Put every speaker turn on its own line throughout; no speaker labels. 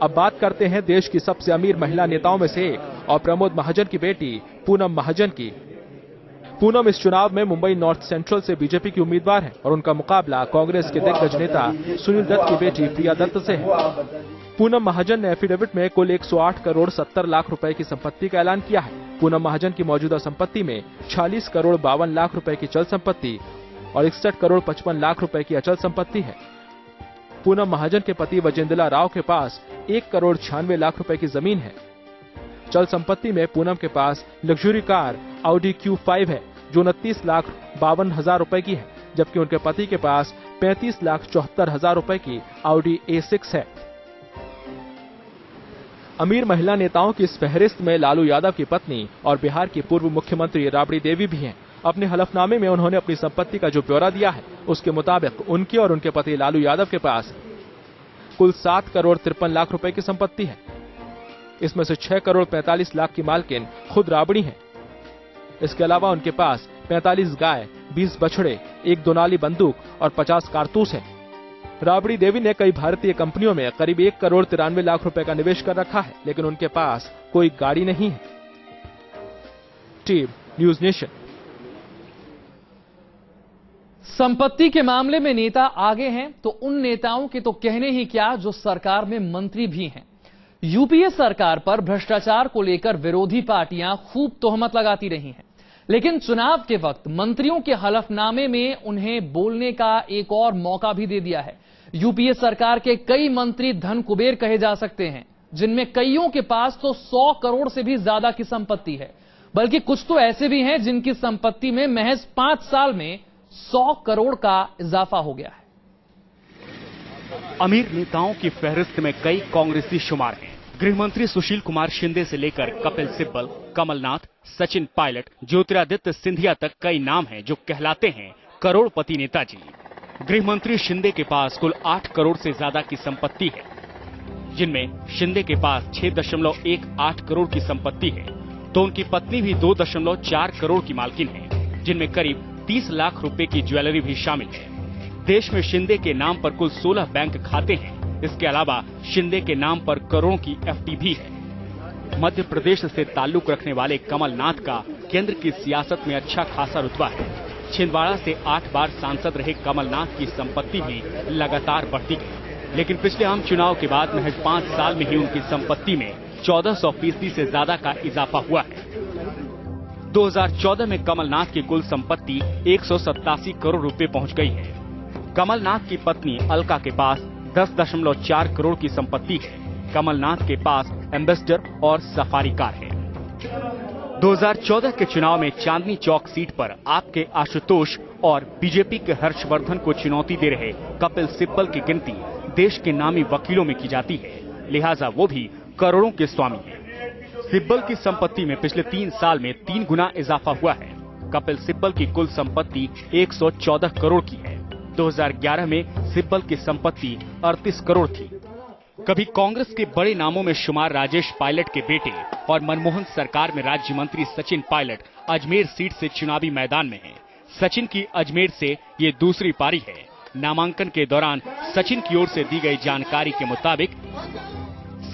अब बात करते हैं देश की सबसे अमीर महिला नेताओं में से एक और प्रमोद महाजन की बेटी पूनम महाजन की। पूनम इस चुनाव में मुंबई नॉर्थ सेंट्रल से बीजेपी की उम्मीदवार है और उनका मुकाबला कांग्रेस के दिग्गज नेता सुनील दत्त की बेटी प्रिया दत्त से है। पूनम महाजन ने एफिडेविट में कुल 108 करोड़ 70 लाख रुपए की संपत्ति का ऐलान किया है। पूनम महाजन की मौजूदा संपत्ति में 46 करोड़ 52 लाख रुपए की चल संपत्ति और 61 करोड़ 55 लाख रुपए की अचल संपत्ति है। पूनम महाजन के पति वजेंद्र राव के पास 1 करोड़ 96 लाख रुपए की जमीन है। चल संपत्ति में पूनम के पास लग्जरी कार ऑडी Q5 है जो 29 लाख 52 हजार रुपए की है, जबकि उनके पति के पास 35 लाख 74 हजार रुपए की ऑडी A6 है। अमीर महिला नेताओं की इस फहरिस्त में लालू यादव की पत्नी और बिहार की पूर्व मुख्यमंत्री राबड़ी देवी भी हैं। अपने हलफनामे में उन्होंने अपनी संपत्ति का जो ब्यौरा दिया है उसके मुताबिक उनके और उनके पति लालू यादव के पास कुल 7 करोड़ 53 लाख रुपए की संपत्ति है। इसमें से 6 करोड़ 45 लाख की मालकिन खुद राबड़ी हैं। इसके अलावा उनके पास 45 गाय, 20 बछड़े, 1 दोनाली बंदूक और 50 कारतूस है। राबड़ी देवी ने कई भारतीय कंपनियों में करीब 1 करोड़ 93 लाख रुपए का निवेश कर रखा है, लेकिन उनके पास कोई गाड़ी नहीं है। Team news nation.
संपत्ति के मामले में नेता आगे हैं तो उन नेताओं के तो कहने ही क्या जो सरकार में मंत्री भी हैं। यूपीए सरकार पर भ्रष्टाचार को लेकर विरोधी पार्टियां खूब तोहमत लगाती रही हैं, लेकिन चुनाव के वक्त मंत्रियों के हलफनामे में उन्हें बोलने का एक और मौका भी दे दिया है। यूपीए सरकार के कई मंत्री धन कुबेर कहे जा सकते हैं, जिनमें कईयों के पास तो 100 करोड़ से भी ज्यादा की संपत्ति है, बल्कि कुछ तो ऐसे भी हैं जिनकी संपत्ति में महज 5 साल में 100 करोड़ का इजाफा हो गया है।
अमीर नेताओं की फहरिस्त में कई कांग्रेसी शुमार हैं। गृह मंत्री सुशील कुमार शिंदे से लेकर कपिल सिब्बल, कमलनाथ, सचिन पायलट, ज्योतिरादित्य सिंधिया तक कई नाम हैं जो कहलाते हैं करोड़पति नेताजी। गृह मंत्री शिंदे के पास कुल 8 करोड़ से ज्यादा की संपत्ति है, जिनमें शिंदे के पास 6.18 करोड़ की संपत्ति है, तो उनकी पत्नी भी 2.4 करोड़ की मालकिन है, जिनमें करीब 30 लाख रुपए की ज्वेलरी भी शामिल है। देश में शिंदे के नाम पर कुल 16 बैंक खाते हैं। इसके अलावा शिंदे के नाम पर करोड़ों की एफडी भी है। मध्य प्रदेश से ताल्लुक रखने वाले कमलनाथ का केंद्र की सियासत में अच्छा खासा रुतबा है। छिंदवाड़ा से 8 बार सांसद रहे कमलनाथ की संपत्ति भी लगातार बढ़ती गई, लेकिन पिछले आम चुनाव के बाद महज 5 साल में ही उनकी संपत्ति में 1400% से ज्यादा का इजाफा हुआ है। 2014 में कमलनाथ की कुल संपत्ति 187 करोड़ रुपए पहुंच गई है। कमलनाथ की पत्नी अलका के पास 10.4 करोड़ की संपत्ति है। कमलनाथ के पास एम्बेसडर और सफारी कार है। 2014 के चुनाव में चांदनी चौक सीट पर आपके आशुतोष और बीजेपी के हर्षवर्धन को चुनौती दे रहे कपिल सिब्बल की गिनती देश के नामी वकीलों में की जाती है, लिहाजा वो भी करोड़ों के स्वामी हैं। सिब्बल की संपत्ति में पिछले 3 साल में 3 गुना इजाफा हुआ है। कपिल सिब्बल की कुल संपत्ति 114 करोड़ की है। 2011 में सिब्बल की संपत्ति 38 करोड़ थी। कभी कांग्रेस के बड़े नामों में शुमार राजेश पायलट के बेटे और मनमोहन सरकार में राज्य मंत्री सचिन पायलट अजमेर सीट से चुनावी मैदान में हैं। सचिन की अजमेर से ये दूसरी पारी है। नामांकन के दौरान सचिन की ओर से दी गई जानकारी के मुताबिक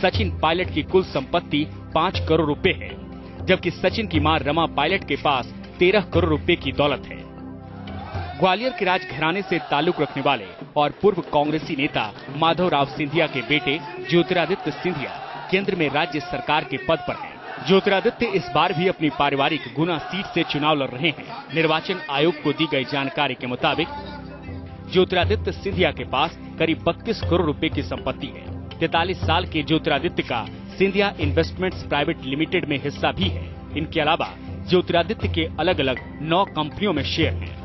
सचिन पायलट की कुल संपत्ति 5 करोड़ रुपए है, जबकि सचिन की मां रमा पायलट के पास 13 करोड़ रुपए की दौलत है। ग्वालियर के राजघराने से ताल्लुक रखने वाले और पूर्व कांग्रेसी नेता माधवराव सिंधिया के बेटे ज्योतिरादित्य सिंधिया केंद्र में राज्य सरकार के पद पर हैं। ज्योतिरादित्य इस बार भी अपनी पारिवारिक गुना सीट से चुनाव लड़ रहे हैं। निर्वाचन आयोग को दी गई जानकारी के मुताबिक ज्योतिरादित्य सिंधिया के पास करीब 32 करोड़ रुपए की संपत्ति है। 43 साल के ज्योतिरादित्य का सिंधिया इन्वेस्टमेंट्स प्राइवेट लिमिटेड में हिस्सा भी है। इनके अलावा ज्योतिरादित्य के अलग अलग 9 कंपनियों में शेयर हैं।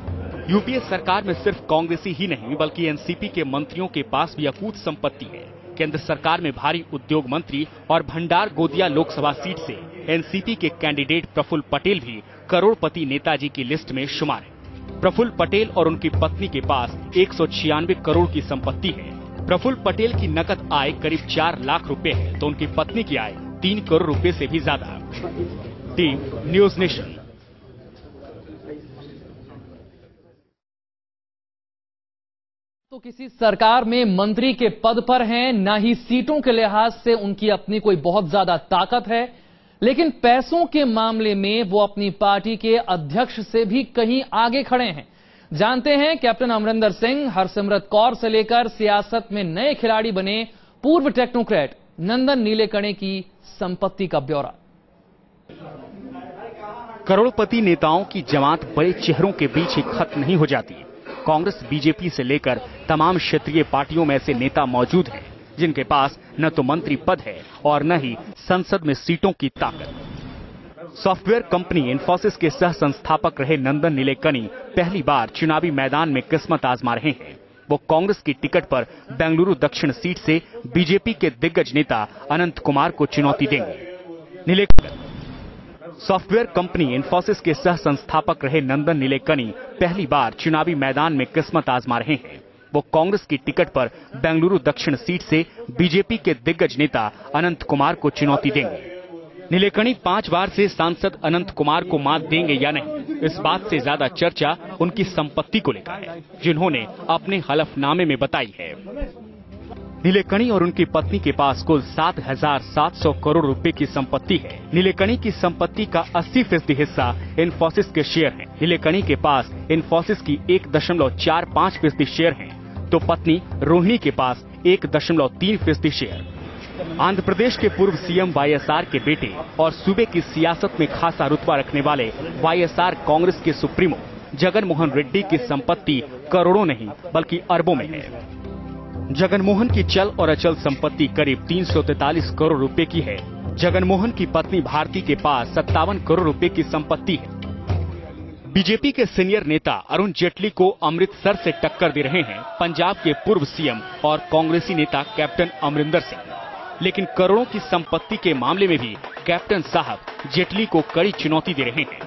यूपीए सरकार में सिर्फ कांग्रेसी ही नहीं बल्कि एनसीपी के मंत्रियों के पास भी अकूत संपत्ति है। केंद्र सरकार में भारी उद्योग मंत्री और भंडार गोदिया लोकसभा सीट से एनसीपी के कैंडिडेट प्रफुल्ल पटेल भी करोड़पति नेताजी की लिस्ट में शुमार है। प्रफुल्ल पटेल और उनकी पत्नी के पास 196 करोड़ की संपत्ति है। प्रफुल्ल पटेल की नकद आय करीब 4 लाख रुपए है, तो उनकी पत्नी की आय 3 करोड़ रुपए से भी ज्यादा। Team news nation.
तो तो किसी सरकार में मंत्री के पद पर हैं, ना ही सीटों के लिहाज से उनकी अपनी कोई बहुत ज्यादा ताकत है, लेकिन पैसों के मामले में वो अपनी पार्टी के अध्यक्ष से भी कहीं आगे खड़े हैं। जानते हैं कैप्टन अमरिंदर सिंह, हरसिमरत कौर से लेकर सियासत में नए खिलाड़ी बने पूर्व टेक्नोक्रेट नंदन नीलेकणी की संपत्ति का ब्यौरा।
करोड़पति नेताओं की जमात बड़े चेहरों के बीच ही खत्म नहीं हो जाती। कांग्रेस, बीजेपी से लेकर तमाम क्षेत्रीय पार्टियों में ऐसे नेता मौजूद हैं जिनके पास न तो मंत्री पद है और न ही संसद में सीटों की ताकत। सॉफ्टवेयर कंपनी इंफोसिस के सह संस्थापक रहे नंदन नीलेकणी पहली बार चुनावी मैदान में किस्मत आजमा रहे हैं। वो कांग्रेस की टिकट पर बेंगलुरु दक्षिण सीट से बीजेपी के दिग्गज नेता अनंत कुमार को चुनौती देंगे। सॉफ्टवेयर कंपनी इंफोसिस के सह संस्थापक रहे नंदन नीलेकणी पहली बार चुनावी मैदान में किस्मत आजमा रहे हैं। वो कांग्रेस की टिकट पर बेंगलुरु दक्षिण सीट से बीजेपी के दिग्गज नेता अनंत कुमार को चुनौती देंगे। नीलेकणी 5 बार से सांसद अनंत कुमार को मात देंगे या नहीं, इस बात से ज्यादा चर्चा उनकी संपत्ति को लेकर है, जिन्होंने अपने हलफनामे में बताई है। नीलेकणी और उनकी पत्नी के पास कुल 7,700 करोड़ रुपए की संपत्ति है। नीलेकणी की संपत्ति का 80% हिस्सा इंफोसिस के शेयर हैं। नीलेकणी के पास इंफोसिस की 1.45% शेयर हैं, तो पत्नी रोहिणी के पास 1.3% शेयर। आंध्र प्रदेश के पूर्व सीएम वाईएसआर के बेटे और सूबे की सियासत में खासा रुतबा रखने वाले वाईएसआर कांग्रेस के सुप्रीमो जगन मोहन रेड्डी की संपत्ति करोड़ों नहीं बल्कि अरबों में है। जगनमोहन की चल और अचल संपत्ति करीब 343 करोड़ रुपए की है। जगनमोहन की पत्नी भारती के पास 57 करोड़ रुपए की संपत्ति है। बीजेपी के सीनियर नेता अरुण जेटली को अमृतसर से टक्कर दे रहे हैं पंजाब के पूर्व सीएम और कांग्रेसी नेता कैप्टन अमरिंदर सिंह। लेकिन करोड़ों की संपत्ति के मामले में भी कैप्टन साहब जेटली को कड़ी चुनौती दे रहे हैं।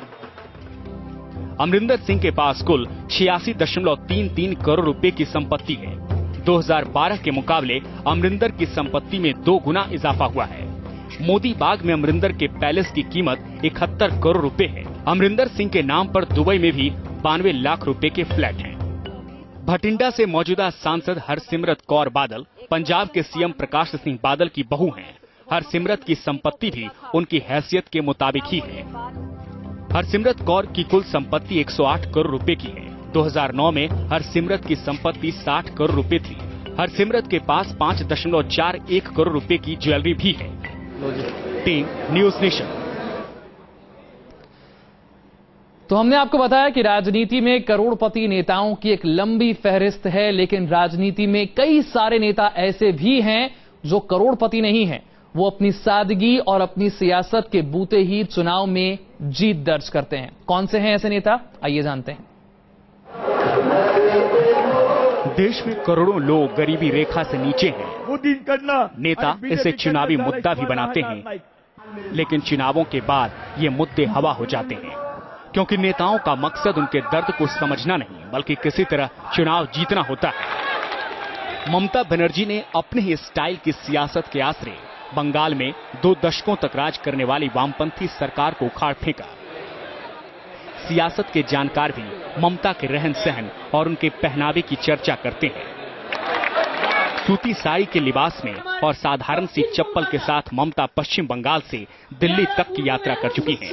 अमरिंदर सिंह के पास कुल 86.33 करोड़ रुपए की संपत्ति है। 2012 के मुकाबले अमरिंदर की संपत्ति में 2 गुना इजाफा हुआ है। मोदी बाग में अमरिंदर के पैलेस की कीमत 71 करोड़ रुपए है। अमरिंदर सिंह के नाम पर दुबई में भी 92 लाख रुपए के फ्लैट हैं। भटिंडा से मौजूदा सांसद हरसिमरत कौर बादल पंजाब के सीएम प्रकाश सिंह बादल की बहू हैं। हरसिमरत की संपत्ति भी उनकी हैसियत के मुताबिक ही है। हरसिमरत कौर की कुल संपत्ति 108 करोड़ रुपए की है। 2009 में हरसिमरत की संपत्ति 60 करोड़ रुपए थी। हरसिमरत के पास 5.41 करोड़ रुपए की ज्वेलरी भी है। Team news nation.
तो हमने आपको बताया कि राजनीति में करोड़पति नेताओं की एक लंबी फहरिस्त है, लेकिन राजनीति में कई सारे नेता ऐसे भी हैं जो करोड़पति नहीं हैं। वो अपनी सादगी और अपनी सियासत के बूते ही चुनाव में जीत दर्ज करते हैं। कौन से हैं ऐसे नेता, आइए जानते हैं।
देश में करोड़ों लोग गरीबी रेखा से नीचे हैं। नेता इसे चुनावी मुद्दा भी बनाते हैं, लेकिन चुनावों के बाद ये मुद्दे हवा हो जाते हैं, क्योंकि नेताओं का मकसद उनके दर्द को समझना नहीं बल्कि किसी तरह चुनाव जीतना होता है। ममता बनर्जी ने अपने ही स्टाइल की सियासत के आसरे बंगाल में 2 दशकों तक राज करने वाली वामपंथी सरकार को उखाड़ फेंका। सियासत के जानकार भी ममता के रहन सहन और उनके पहनावे की चर्चा करते हैं। सूती साड़ी के लिबास में और साधारण सी चप्पल के साथ ममता पश्चिम बंगाल से दिल्ली तक की यात्रा कर चुकी हैं।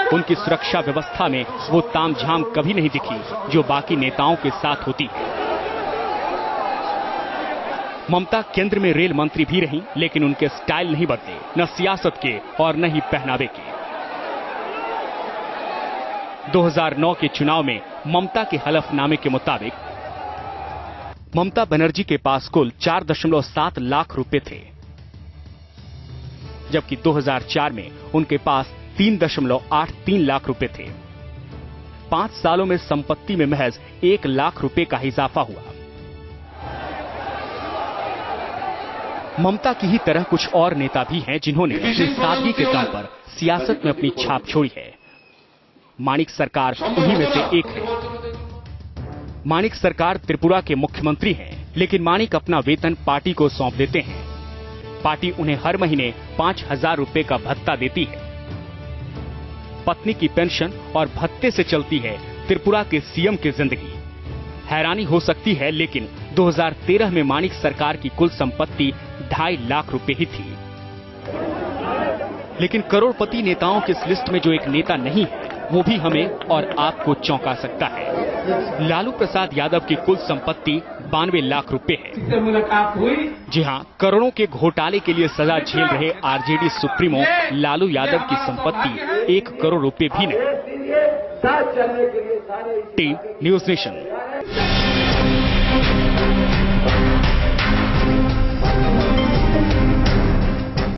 उनकी सुरक्षा व्यवस्था में वो तामझाम कभी नहीं दिखी जो बाकी नेताओं के साथ होती है। ममता केंद्र में रेल मंत्री भी रहीं, लेकिन उनके स्टाइल नहीं बदले, न सियासत के और न ही पहनावे के। 2009 के चुनाव में ममता के हलफनामे के मुताबिक ममता बनर्जी के पास कुल 4.7 लाख रुपए थे, जबकि 2004 में उनके पास 3.83 लाख रुपए थे। 5 सालों में संपत्ति में महज 1 लाख रुपए का इजाफा हुआ। ममता की ही तरह कुछ और नेता भी हैं जिन्होंने अपनी सादगी के दम पर सियासत में अपनी छाप छोड़ी है। माणिक सरकार उन्हीं में से एक है। माणिक सरकार त्रिपुरा के मुख्यमंत्री हैं, लेकिन माणिक अपना वेतन पार्टी को सौंप देते हैं। पार्टी उन्हें हर महीने 5,000 रुपए का भत्ता देती है। पत्नी की पेंशन और भत्ते से चलती है त्रिपुरा के सीएम की जिंदगी। हैरानी हो सकती है, लेकिन 2013 में माणिक सरकार की कुल संपत्ति 2.5 लाख रुपए ही थी। लेकिन करोड़पति नेताओं की इस लिस्ट में जो एक नेता नहीं है, वो भी हमें और आपको चौंका सकता है। लालू प्रसाद यादव की कुल संपत्ति 92 लाख रुपए है। जी हां, करोड़ों के घोटाले के लिए सजा झेल रहे आरजेडी सुप्रीमो लालू यादव की संपत्ति 1 करोड़ रुपए भी नहीं। Team news nation.